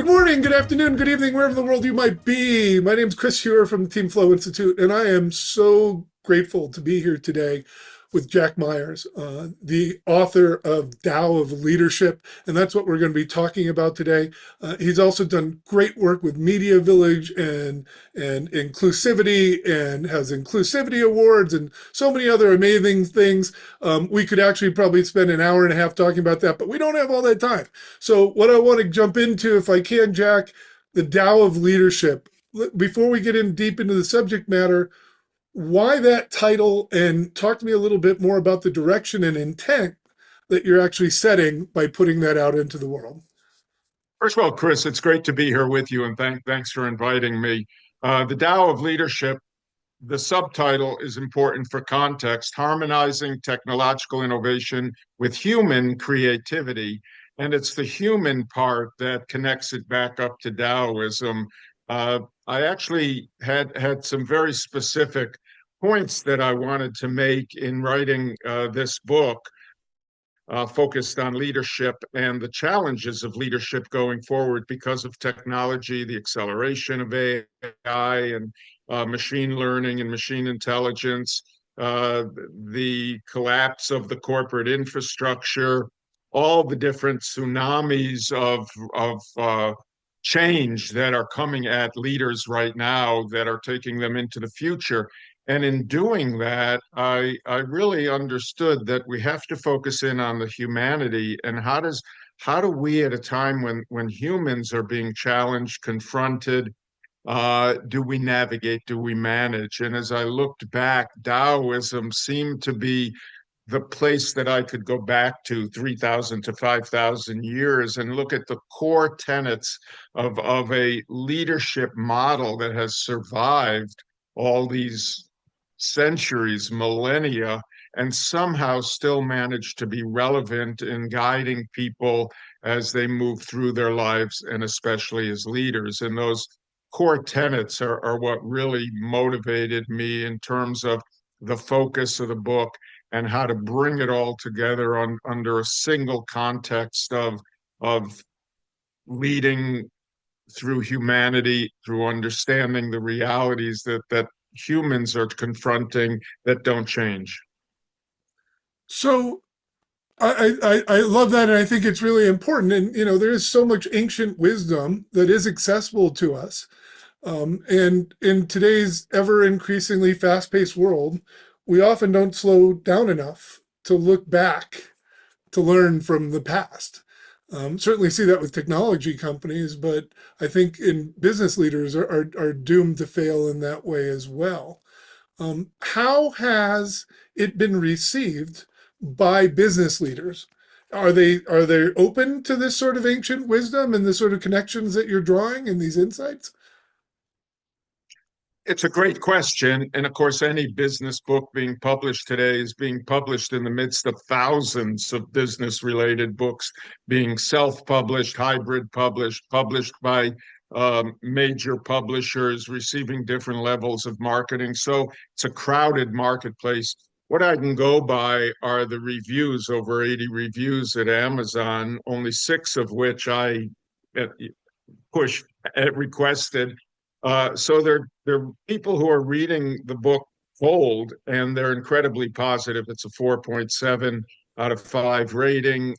Good morning, good afternoon, good evening, wherever in the world you might be. My name is Chris Heuer from the Team Flow Institute, and I am so grateful to be here today with Jack Myers, the author of Tao of Leadership, and that's what we're going to be talking about today. He's also done great work with MediaVillage and inclusivity, and has inclusivity awards and so many other amazing things. We could actually probably spend an hour and a half talking about that, but we don't have all that time. So what I want to jump into, if I can, Jack, the Tao of Leadership. Before we get in deep into the subject matter, why that title, and talk to me a little bit more about the direction and intent that you're actually setting by putting that out into the world. First of all, Chris, it's great to be here with you, and thanks for inviting me. The Tao of Leadership, the subtitle is important for context, harmonizing technological innovation with human creativity. And it's the human part that connects it back up to Taoism. I actually had some very specific points that I wanted to make in writing this book, focused on leadership and the challenges of leadership going forward because of technology, the acceleration of AI and machine learning and machine intelligence, the collapse of the corporate infrastructure, all the different tsunamis of change that are coming at leaders right now that are taking them into the future. And in doing that, I really understood that we have to focus in on the humanity and how do we at a time when humans are being challenged, confronted, do we navigate, do we manage? And as I looked back, Taoism seemed to be the place that I could go back to 3,000 to 5,000 years and look at the core tenets of a leadership model that has survived all these centuries, millennia, and somehow still manage to be relevant in guiding people as they move through their lives, and especially as leaders. And those core tenets are what really motivated me in terms of the focus of the book and how to bring it all together under a single context of leading through humanity, through understanding the realities that humans are confronting that don't change. So I love that, and I think it's really important. And there is so much ancient wisdom that is accessible to us. And in today's ever increasingly fast-paced world, we often don't slow down enough to look back to learn from the past. Certainly see that with technology companies, but I think in business leaders are doomed to fail in that way as well. How has it been received by business leaders? Are they open to this sort of ancient wisdom and the sort of connections that you're drawing and these insights? It's a great question. And of course, any business book being published today is being published in the midst of thousands of business related books being self published, hybrid published, published by major publishers, receiving different levels of marketing. So it's a crowded marketplace. What I can go by are the reviews, over 80 reviews at Amazon, only six of which I uh, pushed, requested. So they're people who are reading the book cold, and they're incredibly positive. It's a 4.7 out of 5 rating.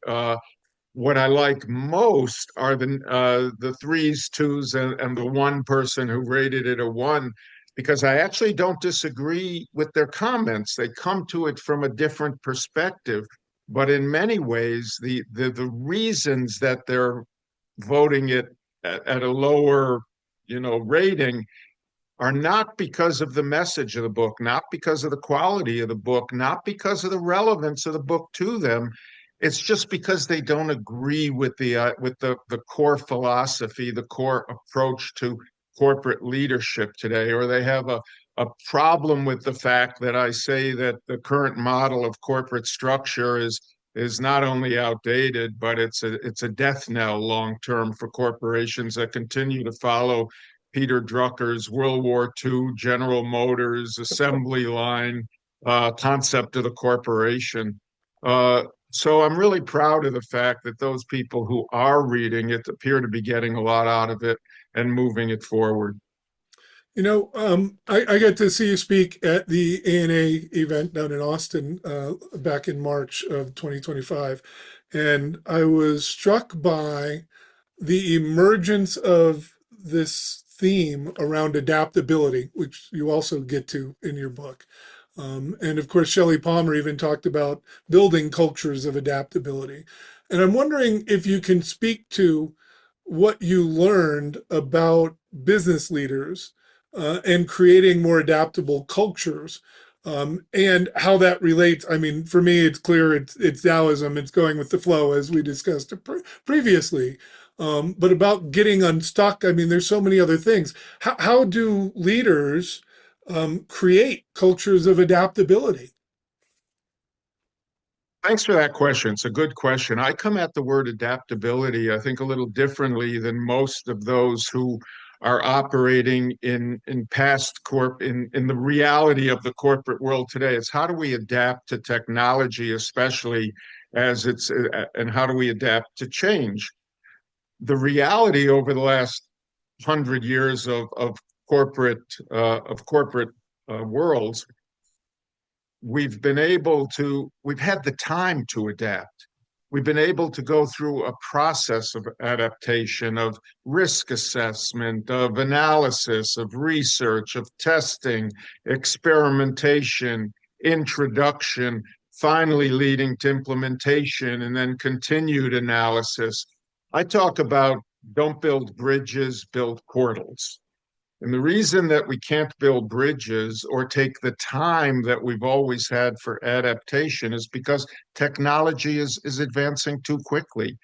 What I like most are the threes, twos, and the one person who rated it a one, because I actually don't disagree with their comments. They come to it from a different perspective, but in many ways, the reasons that they're voting it at a lower, rating are not because of the message of the book, not because of the quality of the book, not because of the relevance of the book to them. It's just because they don't agree with the core philosophy, the core approach to corporate leadership today, or they have a problem with the fact that I say that the current model of corporate structure is not only outdated, but it's a death knell long term for corporations that continue to follow Peter Drucker's World War II General Motors assembly line concept of the corporation. So I'm really proud of the fact that those people who are reading it appear to be getting a lot out of it and moving it forward. I got to see you speak at the ANA event down in Austin back in March of 2025. And I was struck by the emergence of this theme around adaptability, which you also get to in your book. And of course, Shelley Palmer even talked about building cultures of adaptability. And I'm wondering if you can speak to what you learned about business leaders and creating more adaptable cultures, and how that relates. I mean, for me, it's clear it's Taoism. It's going with the flow, as we discussed previously. But about getting unstuck, I mean, there's so many other things. How do leaders create cultures of adaptability? Thanks for that question. It's a good question. I come at the word adaptability, I think, a little differently than most of those who are operating in past in the reality of the corporate world today. It's how do we adapt to technology, especially as it's and how do we adapt to change? The reality over the last 100 years of corporate worlds, we've had the time to adapt. We've been able to go through a process of adaptation, of risk assessment, of analysis, of research, of testing, experimentation, introduction, finally leading to implementation, and then continued analysis. I talk about don't build bridges, build portals. And the reason that we can't build bridges or take the time that we've always had for adaptation is because technology is advancing too quickly.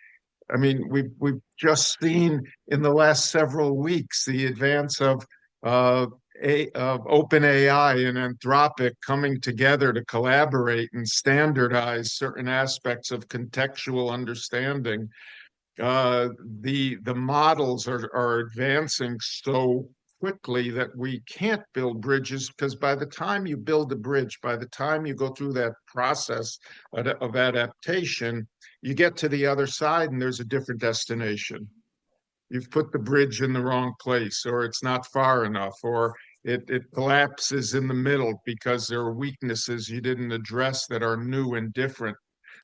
I mean, we've just seen in the last several weeks the advance of OpenAI and Anthropic coming together to collaborate and standardize certain aspects of contextual understanding. The models are advancing so quickly that we can't build bridges, because by the time you build a bridge, by the time you go through that process of adaptation, you get to the other side and there's a different destination. You've put the bridge in the wrong place, or it's not far enough, or it collapses in the middle because there are weaknesses you didn't address that are new and different.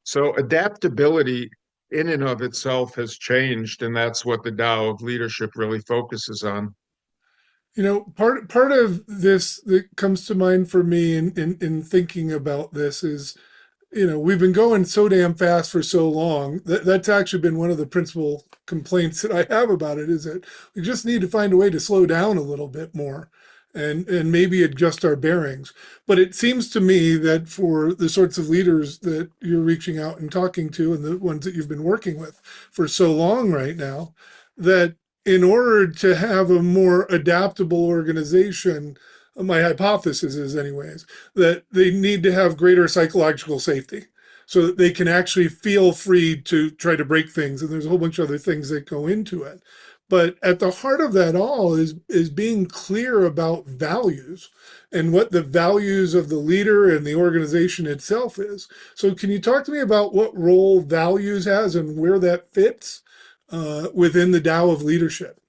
So adaptability in and of itself has changed, and that's what the Tao of leadership really focuses on. Part of this that comes to mind for me in thinking about this is, we've been going so damn fast for so long that that's actually been one of the principal complaints that I have about it, is that we just need to find a way to slow down a little bit more and maybe adjust our bearings. But it seems to me that for the sorts of leaders that you're reaching out and talking to and the ones that you've been working with for so long right now, that in order to have a more adaptable organization, my hypothesis is anyways, that they need to have greater psychological safety so that they can actually feel free to try to break things. And there's a whole bunch of other things that go into it. But at the heart of that all is being clear about values and what the values of the leader and the organization itself is. So can you talk to me about what role values has and where that fits within the Tao of leadership?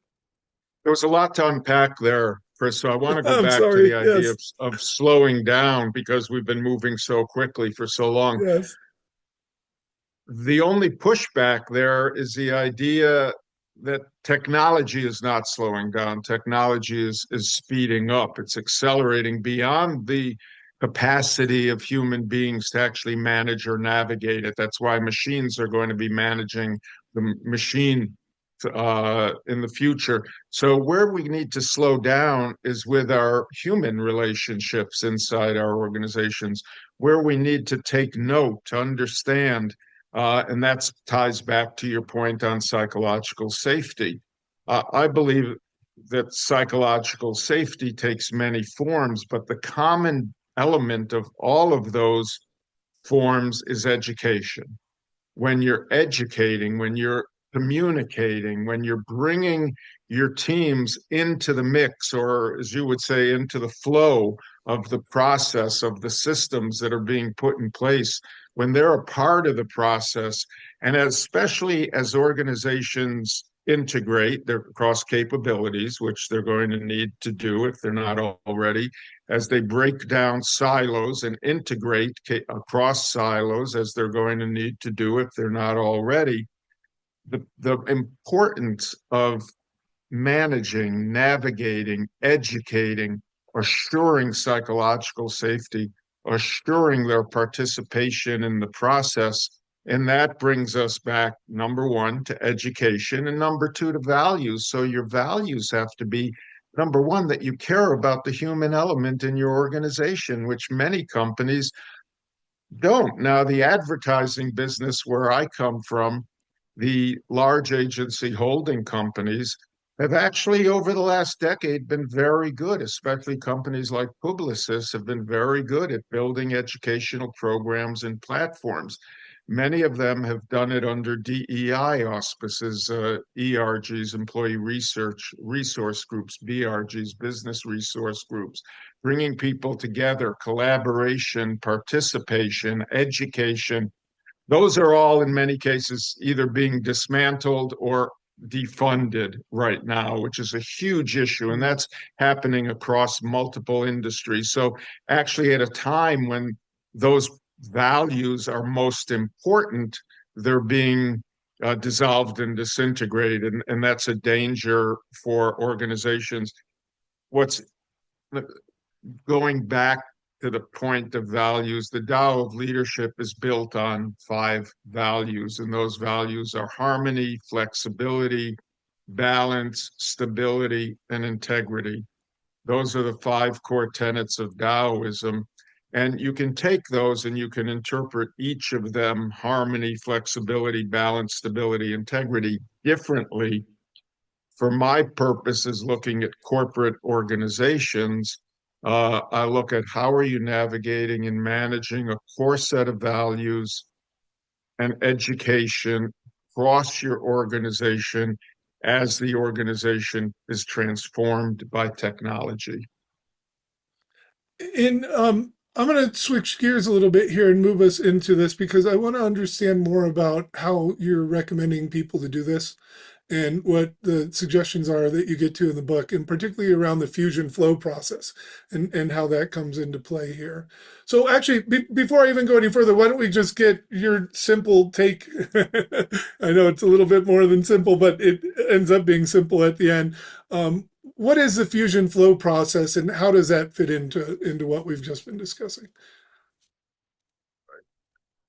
There was a lot to unpack there, Chris. So I want to go I'm back to the sorry. idea Yes, of slowing down because we've been moving so quickly for so long. yes. The only pushback there is the idea that technology is not slowing down. Technology is speeding up. It's accelerating beyond the capacity of human beings to actually manage or navigate it. That's why machines are going to be managing the machine in the future. So where we need to slow down is with our human relationships inside our organizations, where we need to take note, to understand, and that ties back to your point on psychological safety. I believe that psychological safety takes many forms, but the common element of all of those forms is education. When you're educating, when you're communicating, when you're bringing your teams into the mix, or as you would say, into the flow of the process, of the systems that are being put in place, when they're a part of the process, and especially as organizations integrate their cross capabilities, which they're going to need to do if they're not already, as they break down silos and integrate across silos, as they're going to need to do if they're not already, the importance of managing, navigating, educating, assuring psychological safety, assuring their participation in the process. And that brings us back, number one, to education, and number two, to values. So your values have to be, number one, that you care about the human element in your organization, which many companies don't. Now, the advertising business where I come from, the large agency holding companies have actually, over the last decade, been very good, especially companies like Publicis have been very good at building educational programs and platforms. Many of them have done it under DEI auspices, ERGs, employee resource groups, BRGs, business resource groups, bringing people together, collaboration, participation, education. Those are all, in many cases, either being dismantled or defunded right now, which is a huge issue. And that's happening across multiple industries. So, actually, at a time when those values are most important, they're being dissolved and disintegrated. And that's a danger for organizations. What's going back to the point of values, the Tao of Leadership is built on 5 values, and those values are harmony, flexibility, balance, stability, and integrity. Those are the 5 core tenets of Taoism. And you can take those and you can interpret each of them, harmony, flexibility, balance, stability, integrity, differently. For my purposes, looking at corporate organizations, I look at how are you navigating and managing a core set of values and education across your organization as the organization is transformed by technology. And I'm going to switch gears a little bit here and move us into this because I want to understand more about how you're recommending people to do this and what the suggestions are that you get to in the book, and particularly around the fusion flow process and how that comes into play here. So actually, before I even go any further, why don't we just get your simple take? I know it's a little bit more than simple, but it ends up being simple at the end. What is the fusion flow process and how does that fit into what we've just been discussing?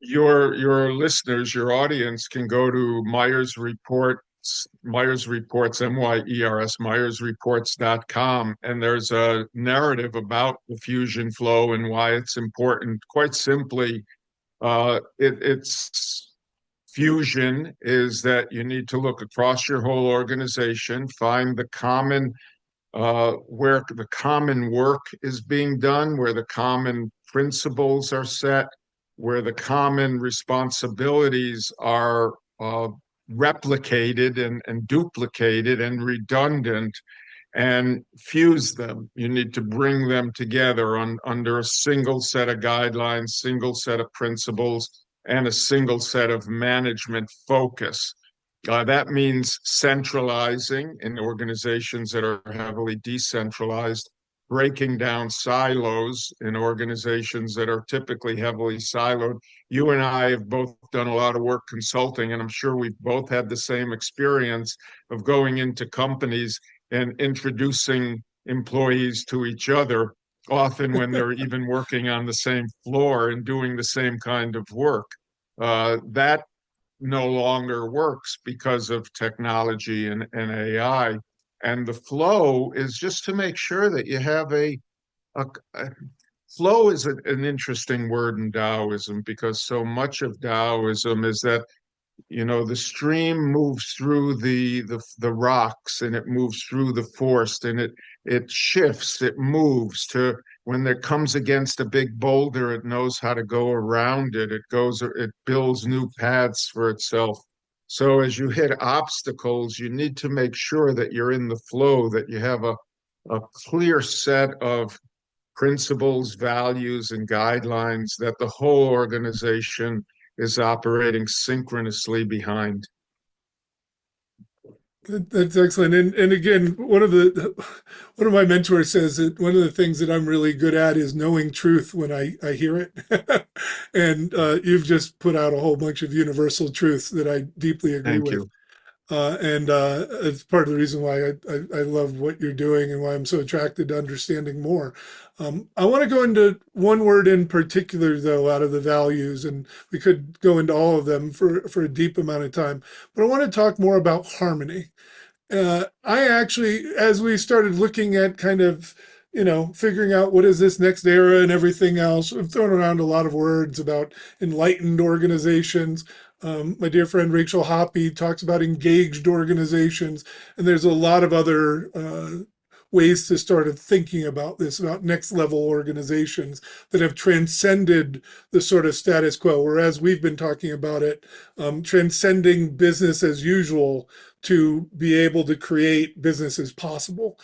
Your listeners, your audience can go to Myers Reports, Myers Reports, MyersReports.com, and there's a narrative about the fusion flow and why it's important. Quite simply, it's fusion is that you need to look across your whole organization, find the common where the common work is being done, where the common principles are set, where the common responsibilities are replicated and duplicated and redundant, and fuse them. You need to bring them together under a single set of guidelines, single set of principles, and a single set of management focus. That means centralizing in organizations that are heavily decentralized, breaking down silos in organizations that are typically heavily siloed. You and I have both done a lot of work consulting, and I'm sure we've both had the same experience of going into companies and introducing employees to each other, often when they're even working on the same floor and doing the same kind of work. That no longer works because of technology and AI. And the flow is just to make sure that you have a flow is an interesting word in Taoism, because so much of Taoism is that the stream moves through the rocks, and it moves through the forest, and it shifts, it moves to when it comes against a big boulder, it knows how to go around it. It builds new paths for itself. So as you hit obstacles, you need to make sure that you're in the flow, that you have a clear set of principles, values, and guidelines that the whole organization is operating synchronously behind. That's excellent. And again, one of my mentors says that one of the things that I'm really good at is knowing truth when I hear it. And you've just put out a whole bunch of universal truths that I deeply agree Thank with. you. And it's part of the reason why I love what you're doing and why I'm so attracted to understanding more. I want to go into one word in particular, though, out of the values, and we could go into all of them for a deep amount of time. But I want to talk more about harmony. I actually, as we started looking at kind of, figuring out what is this next era and everything else, we've thrown around a lot of words about enlightened organizations. My dear friend Rachel Hoppe talks about engaged organizations, and there's a lot of other ways to start thinking about this, about next level organizations that have transcended the sort of status quo, whereas we've been talking about it, transcending business as usual to be able to create business as possible.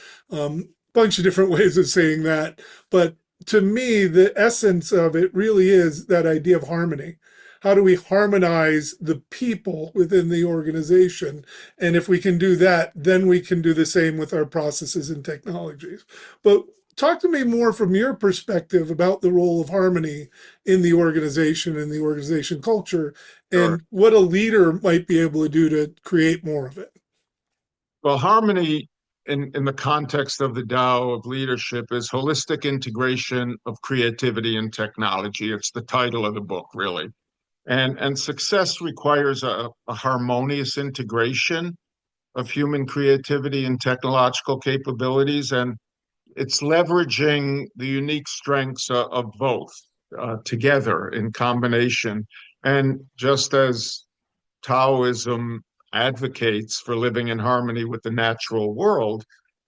Bunch of different ways of saying that, but to me, the essence of it really is that idea of harmony. How do we harmonize the people within the organization? And if we can do that, then we can do the same with our processes and technologies. But talk to me more from your perspective about the role of harmony in the organization and the organization culture Sure. and what a leader might be able to do to create more of it. Well, harmony in the context of the Tao of leadership is holistic integration of creativity and technology. It's the title of the book, really. And success requires a harmonious integration of human creativity and technological capabilities. And it's leveraging the unique strengths of both together in combination. And just as Taoism advocates for living in harmony with the natural world,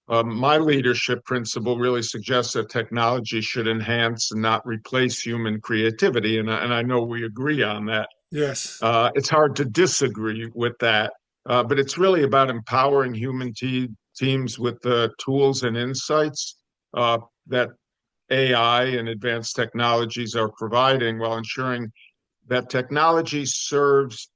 my leadership principle really suggests that technology should enhance and not replace human creativity. And I know we agree on that. Yes. It's hard to disagree with that, but it's really about empowering teams with the tools and insights that AI and advanced technologies are providing while ensuring that technology serves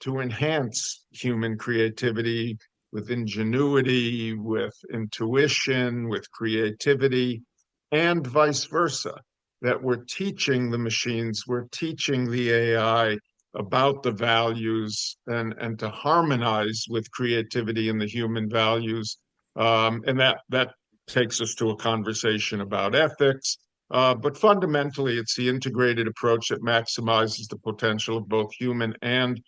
to enhance human creativity with ingenuity, with intuition, with creativity, and vice versa. That we're teaching the machines, we're teaching the AI about the values and to harmonize with creativity and the human values. And that takes us to a conversation about ethics. But fundamentally, it's the integrated approach that maximizes the potential of both human and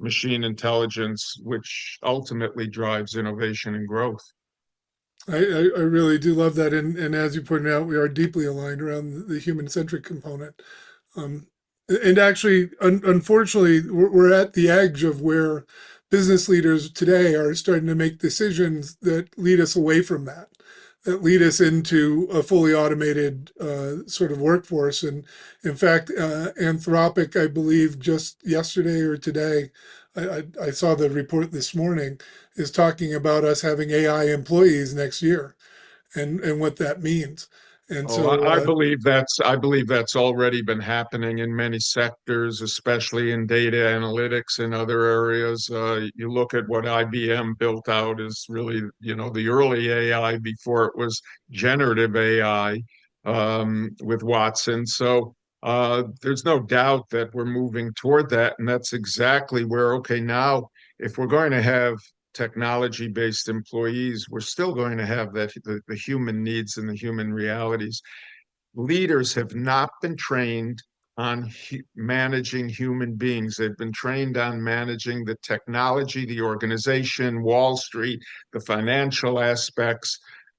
machine intelligence, which ultimately drives innovation and growth. I really do love that. And as you pointed out, we are deeply aligned around the human centric component. Um, and actually, unfortunately, we're at the edge of where business leaders today are starting to make decisions that lead us away from that, that lead us into a fully automated sort of workforce. And in fact, Anthropic, I believe, just yesterday or today, I saw the report this morning, is talking about us having AI employees next year and what that means. And Oh, so, I believe that's already been happening in many sectors, especially in data analytics and other areas. You look at what IBM built out is really, the early AI before it was generative AI with Watson. So there's no doubt that we're moving toward that, and that's exactly where, okay, now if we're going to have technology-based employees, we're still going to have the human needs and the human realities. Leaders have not been trained on managing human beings. They've been trained on managing the technology, the organization, Wall Street, the financial aspects,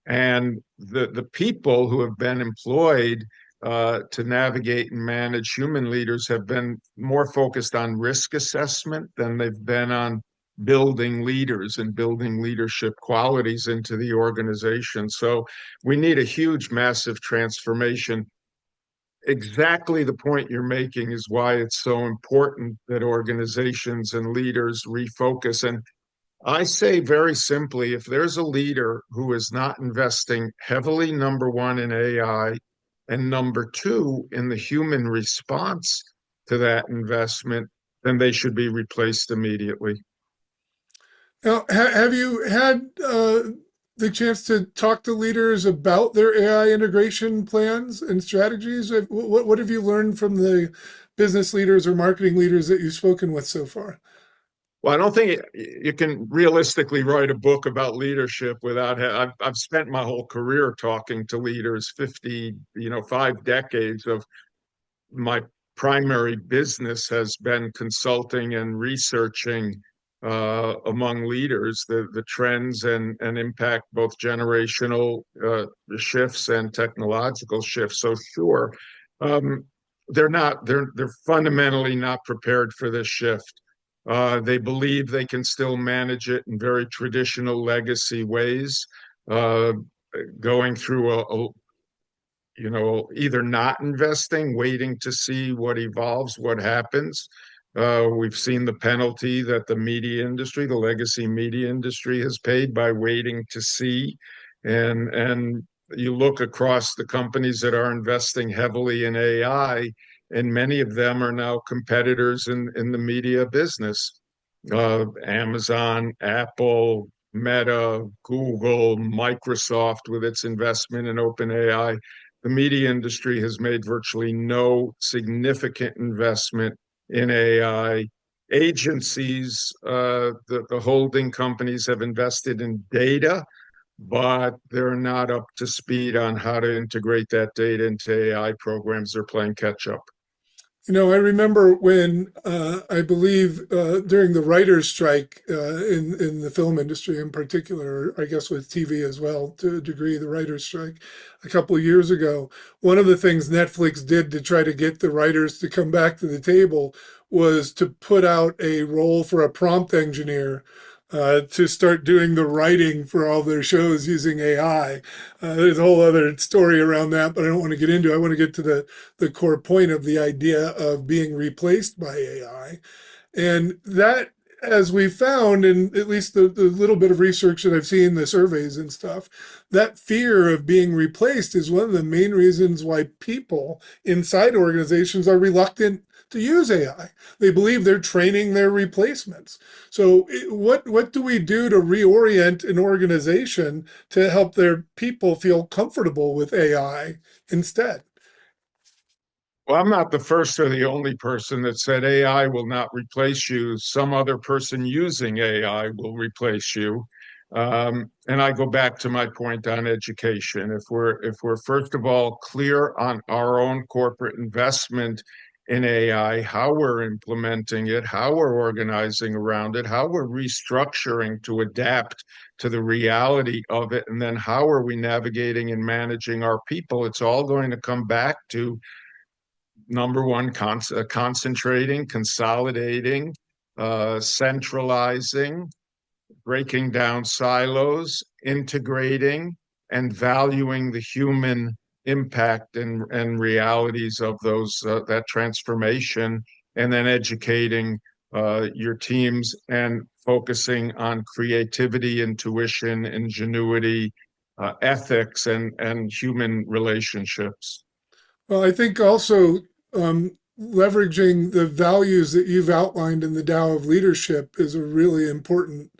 and the people who have been employed to navigate and manage human leaders have been more focused on risk assessment than they've been on building leaders and building leadership qualities into the organization. So we need a huge, massive transformation. Exactly the point you're making is why it's so important that organizations and leaders refocus. And I say very simply, if there's a leader who is not investing heavily, number one, in AI, and number two, in the human response to that investment, then they should be replaced immediately. Now, have you had the chance to talk to leaders about their AI integration plans and strategies? What have you learned from the business leaders or marketing leaders that you've spoken with so far? Well, I don't think you can realistically write a book about leadership without. I've spent my whole career talking to leaders, 50, 5 decades of my primary business has been consulting and researching among leaders the trends and impact, both generational shifts and technological shifts. So sure, um, they're fundamentally not prepared for this shift. They believe they can still manage it in very traditional legacy ways, uh, going through either not investing, waiting to see what evolves, what happens. We've seen the penalty that the media industry, the legacy media industry, has paid by waiting to see. And you look across the companies that are investing heavily in AI, and many of them are now competitors in the media business. Amazon, Apple, Meta, Google, Microsoft, with its investment in OpenAI. The media industry has made virtually no significant investment in AI. Agencies, the holding companies have invested in data, but they're not up to speed on how to integrate that data into AI programs. They're playing catch up. I remember when I believe during the writers' strike in the film industry in particular, I guess with TV as well, to a degree, the writers' strike a couple of years ago. One of the things Netflix did to try to get the writers to come back to the table was to put out a role for a prompt engineer to start doing the writing for all their shows using AI. There's a whole other story around that, but I don't want to get into it. I want to get to the core point of the idea of being replaced by AI. And that, as we found, in at least the little bit of research that I've seen, the surveys and stuff, that fear of being replaced is one of the main reasons why people inside organizations are reluctant to use AI. They believe they're training their replacements. So what do we do to reorient an organization to help their people feel comfortable with AI instead? Well, I'm not the first or the only person that said AI will not replace you. Some other person using AI will replace you. And I go back to my point on education. If we're first of all clear on our own corporate investment in AI, how we're implementing it, how we're organizing around it, how we're restructuring to adapt to the reality of it, and then how are we navigating and managing our people, it's all going to come back to number one, concentrating, consolidating, centralizing, breaking down silos, integrating, and valuing the human impact and realities of those that transformation, and then educating your teams and focusing on creativity, intuition, ingenuity, ethics, and human relationships. Well, I think also leveraging the values that you've outlined in the Tao of Leadership is a really important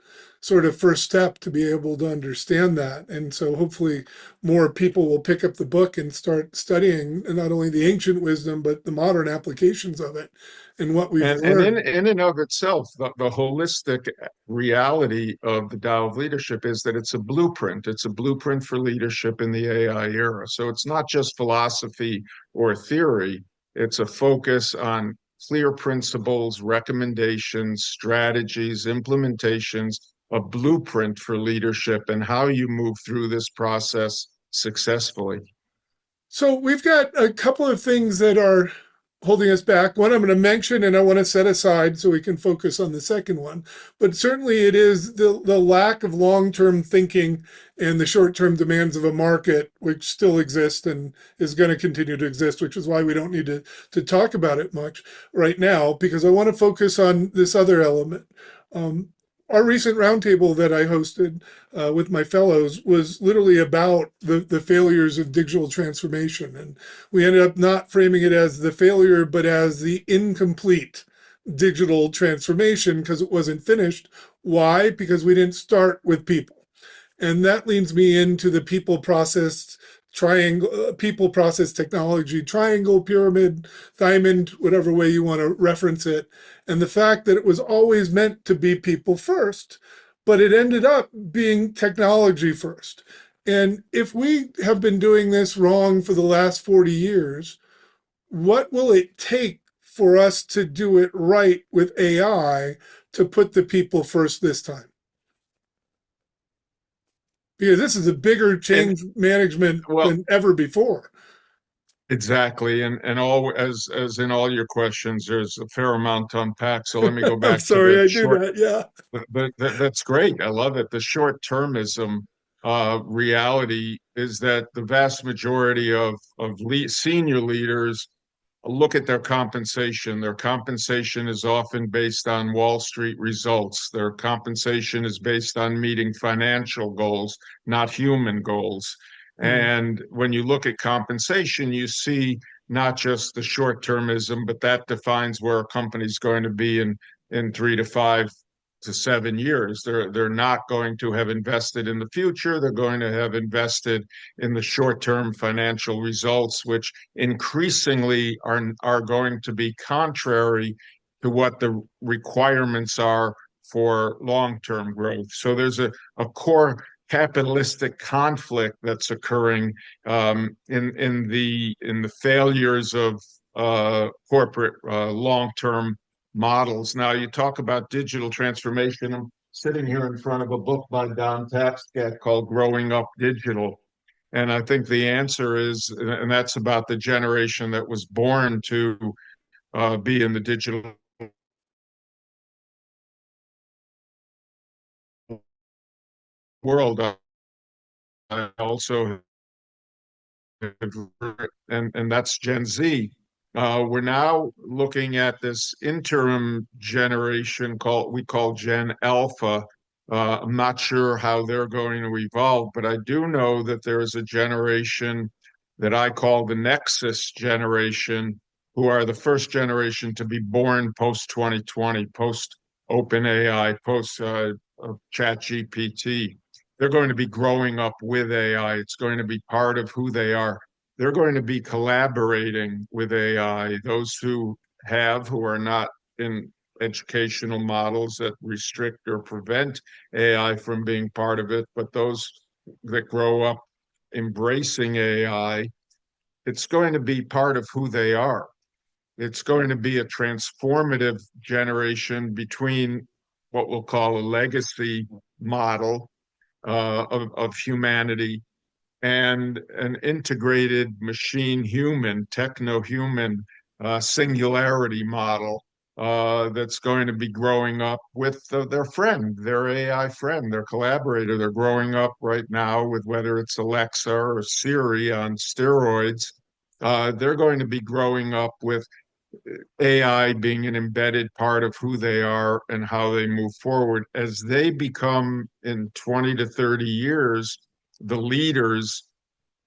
sort of first step to be able to understand that. And so hopefully more people will pick up the book and start studying not only the ancient wisdom, but the modern applications of it and what we've And in, learned. in and of itself, the holistic reality of the Tao of Leadership is that it's a blueprint. It's a blueprint for leadership in the AI era. So it's not just philosophy or theory. It's a focus on clear principles, recommendations, strategies, implementations, a blueprint for leadership and how you move through this process successfully. So we've got a couple of things that are holding us back. One I'm going to mention and I want to set aside so we can focus on the second one. But certainly it is the lack of long-term thinking and the short-term demands of a market, which still exists and is going to continue to exist, which is why we don't need to talk about it much right now, because I want to focus on this other element. Um, our recent roundtable that I hosted with my fellows was literally about the failures of digital transformation. And we ended up not framing it as the failure, but as the incomplete digital transformation because it wasn't finished. Why? Because we didn't start with people. And that leads me into the people process technology, triangle, pyramid, diamond, whatever way you want to reference it. And the fact that it was always meant to be people first, but it ended up being technology first. And if we have been doing this wrong for the last 40 years, what will it take for us to do it right with AI to put the people first this time? Because this is a bigger And change management well, than ever before. exactly. And all as in all your questions, there's a fair amount to unpack. So let me go I'm back to sorry the I do short. that. Yeah. That's great. I love it. The short termism reality is that the vast majority of senior leaders look at their compensation. Their compensation is often based on Wall Street results. Their compensation is based on meeting financial goals, not human goals. Mm, And when you look at compensation, you see not just the short termism, but that defines where a company's going to be in 3 to 5 to 7 years. They're not going to have invested in the future. They're going to have invested in the short-term financial results, which increasingly are going to be contrary to what the requirements are for long-term growth. So there's a core capitalistic conflict that's occurring in the failures of corporate long-term models. Now, you talk about digital transformation. I'm sitting here in front of a book by Don Tapscott called Growing Up Digital. And I think the answer is, and that's about the generation that was born to be in the digital world. I also and that's Gen Z. We're now looking at this interim generation called we call Gen Alpha. I'm not sure how they're going to evolve, but I do know that there is a generation that I call the Nexus generation, who are the first generation to be born post 2020, post OpenAI, post ChatGPT. They're going to be growing up with AI. It's going to be part of who they are. They're going to be collaborating with AI. Those who are not in educational models that restrict or prevent AI from being part of it, but those that grow up embracing AI, it's going to be part of who they are. It's going to be a transformative generation between what we'll call a legacy model of humanity and an integrated machine human, techno human singularity model that's going to be growing up with their friend, their AI friend, their collaborator. They're growing up right now with whether it's Alexa or Siri on steroids. They're going to be growing up with AI being an embedded part of who they are and how they move forward. As they become in 20 to 30 years, the leaders,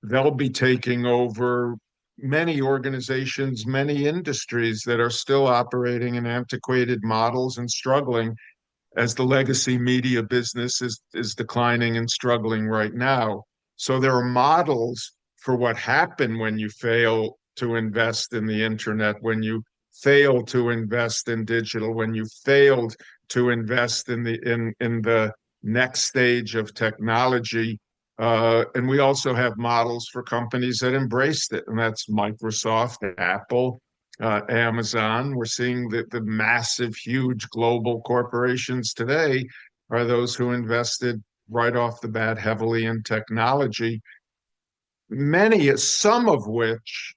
they'll be taking over many organizations, many industries that are still operating in antiquated models and struggling as the legacy media business is declining and struggling right now. So there are models for what happened when you fail to invest in the internet, when you fail to invest in digital, when you failed to invest in the next stage of technology. And we also have models for companies that embraced it, and that's Microsoft, Apple, Amazon. We're seeing that the massive, huge global corporations today are those who invested right off the bat heavily in technology, some of which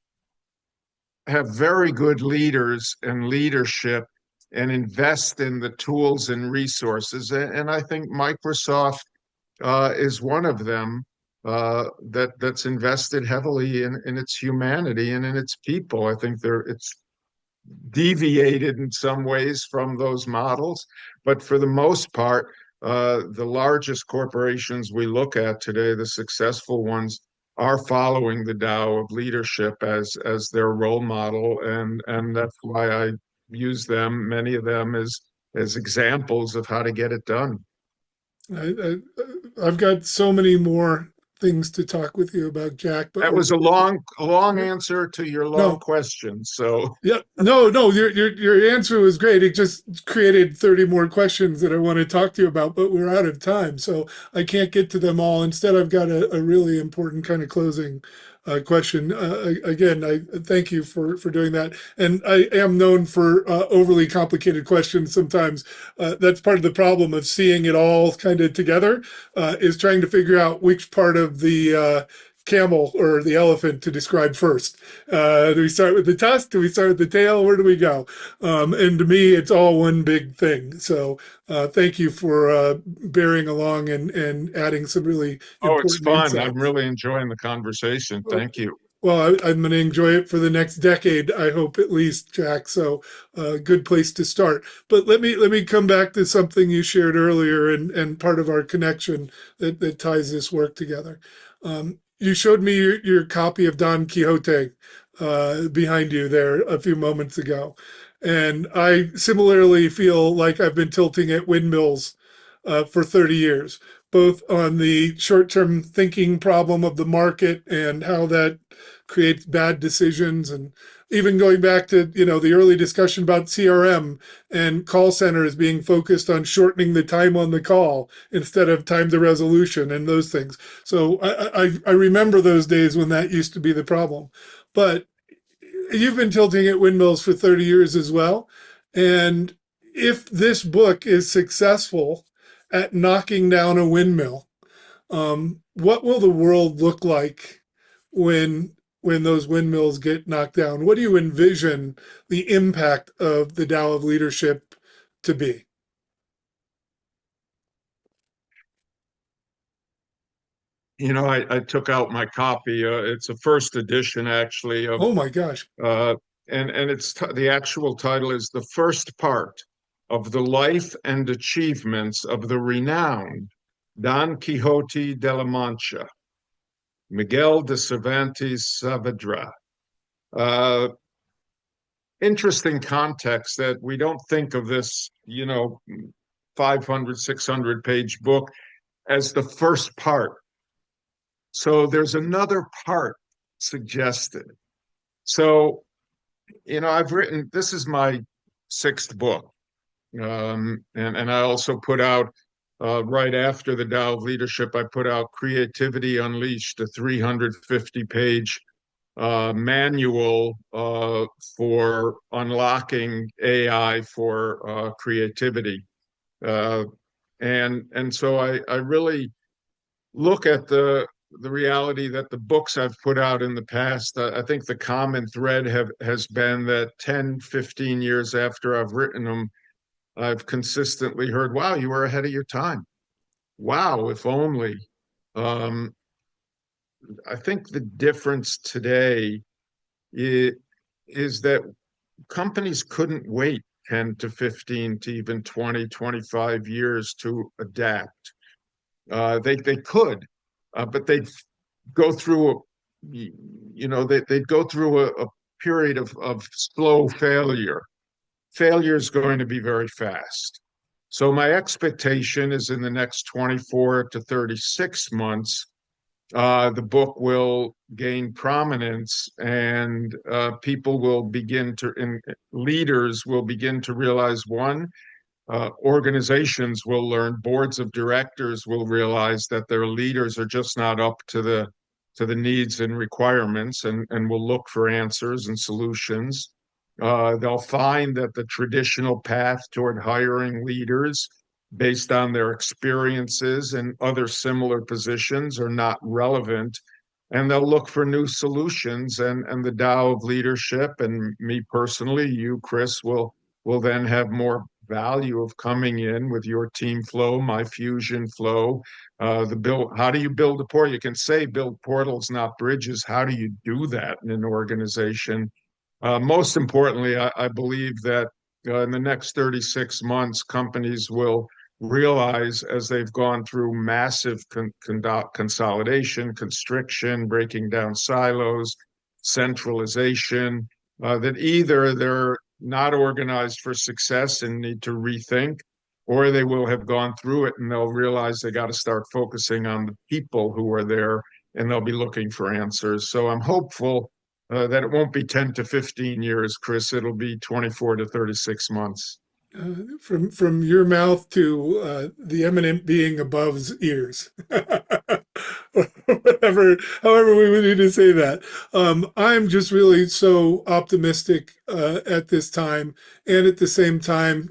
have very good leaders and leadership and invest in the tools and resources. And I think Microsoft is one of them that's invested heavily in its humanity and in its people. I think it's deviated in some ways from those models. But for the most part, the largest corporations we look at today, the successful ones, are following the Tao of leadership as their role model, and that's why I use them, many of them, as examples of how to get it done. I've got so many more things to talk with you about, Jack, but That we're was a long answer to your long no. question. So, Yeah, no. Your answer was great. It just created 30 more questions that I want to talk to you about, but we're out of time, so I can't get to them all. Instead, I've got a really important kind of closing question. Again, I thank you for doing that. And I am known for overly complicated questions sometimes. That's part of the problem of seeing it all kind of together, is trying to figure out which part of the camel or the elephant to describe first. Do we start with the tusk? Do we start with the tail? Where do we go? And to me, it's all one big thing. So thank you for bearing along and adding some really oh, it's important fun. I'm insights. really enjoying the conversation. Thank you. Well, I'm going to enjoy it for the next decade, I hope at least, Jack. So, good place to start. But let me come back to something you shared earlier, and part of our connection that ties this work together. You showed me your copy of Don Quixote behind you there a few moments ago, and I similarly feel like I've been tilting at windmills for 30 years, both on the short-term thinking problem of the market and how that creates bad decisions, and even going back to the early discussion about CRM and call centers being focused on shortening the time on the call instead of time to resolution and those things. So I remember those days when that used to be the problem. But you've been tilting at windmills for 30 years as well. And if this book is successful at knocking down a windmill, what will the world look like when those windmills get knocked down? What do you envision the impact of the Tao of leadership to be? I took out my copy. It's a first edition, actually, of Oh my gosh. uh, and the actual title is "The First Part of the Life and Achievements of the Renowned Don Quixote de la Mancha, Miguel de Cervantes Saavedra." Uh, Interesting context that we don't think of this, 500, 600 page book as the first part. So there's another part suggested. So, I've written, this is my sixth book. And I also put out, right after the Tao of Leadership, I put out Creativity Unleashed, a 350-page manual for unlocking AI for creativity. Uh, and so I really look at the reality that the books I've put out in the past, I think the common thread has been that 10, 15 years after I've written them, I've consistently heard, wow, you were ahead of your time. Wow, if only. Um, I think the difference today is, is that companies couldn't wait 10 to 15 to even 20, 25 years to adapt. They could, but they'd go through they'd go through a period of slow failure. Failure is going to be very fast. So my expectation is in the next 24 to 36 months, the book will gain prominence, and people will begin to, and leaders will begin to realize, one, organizations will learn, boards of directors will realize that their leaders are just not up to the needs and requirements, and will look for answers and solutions. They'll find that the traditional path toward hiring leaders based on their experiences and other similar positions are not relevant. And they'll look for new solutions. And the Tao of leadership, and me personally, you, Chris, will then have more value of coming in with your team flow, my fusion flow. The build, how do you build a portal? You can say build portals, not bridges. How do you do that in an organization? Most importantly, I believe that in the next 36 months, companies will realize as they've gone through massive consolidation, constriction, breaking down silos, centralization, that either they're not organized for success and need to rethink, or they will have gone through it and they'll realize they got to start focusing on the people who are there and they'll be looking for answers. So I'm hopeful that it won't be 10 to 15 years, Chris. It'll be 24 to 36 months. From your mouth to the eminent being above's ears. Whatever, however we would need to say that. I'm just really so optimistic at this time, and at the same time,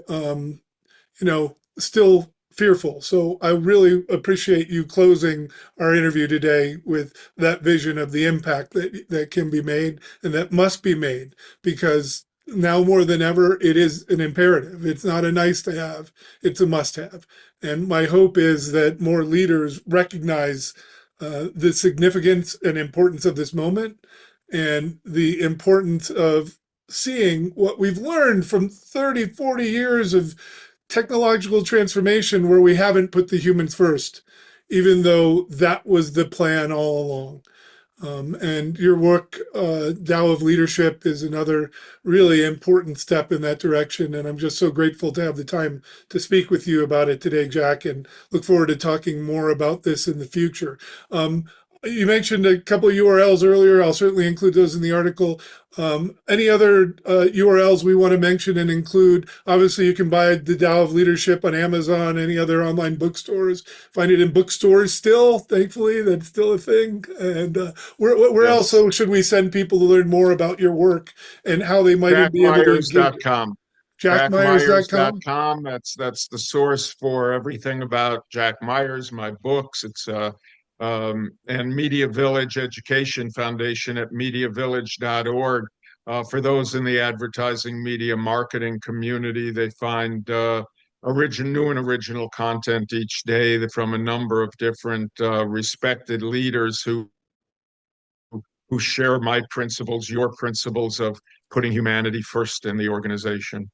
still fearful. So I really appreciate you closing our interview today with that vision of the impact that can be made and that must be made, because now more than ever, it is an imperative. It's not a nice to have, it's a must have. And my hope is that more leaders recognize the significance and importance of this moment and the importance of seeing what we've learned from 30, 40 years of technological transformation where we haven't put the humans first, even though that was the plan all along. And your work, Tao of Leadership, is another really important step in that direction. And I'm just so grateful to have the time to speak with you about it today, Jack, and look forward to talking more about this in the future. You mentioned a couple of URLs earlier. I'll certainly include those in the article. Any other URLs we want to mention and include? Obviously, you can buy the Tao of Leadership on Amazon, any other online bookstores. Find it in bookstores still, thankfully, that's still a thing. And where else Yes. should we send people to learn more about your work and how they might be able to engage? JackMyers.com. JackMyers.com. JackMyers.com. That's the source for everything about Jack Myers, my books. It's and MediaVillage Education Foundation at MediaVillage.org. For those in the advertising media marketing community, they find new and original content each day from a number of different respected leaders who share my principles, your principles of putting humanity first in the organization.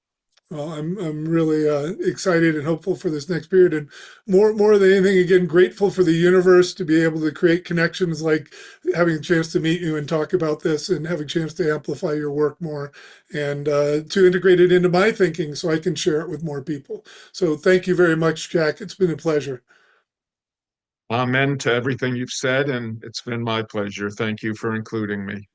Well, I'm really excited and hopeful for this next period, and more than anything, again, grateful for the universe to be able to create connections like having a chance to meet you and talk about this, and having a chance to amplify your work more, and to integrate it into my thinking so I can share it with more people. So thank you very much, Jack. It's been a pleasure. Amen to everything you've said, and it's been my pleasure. Thank you for including me.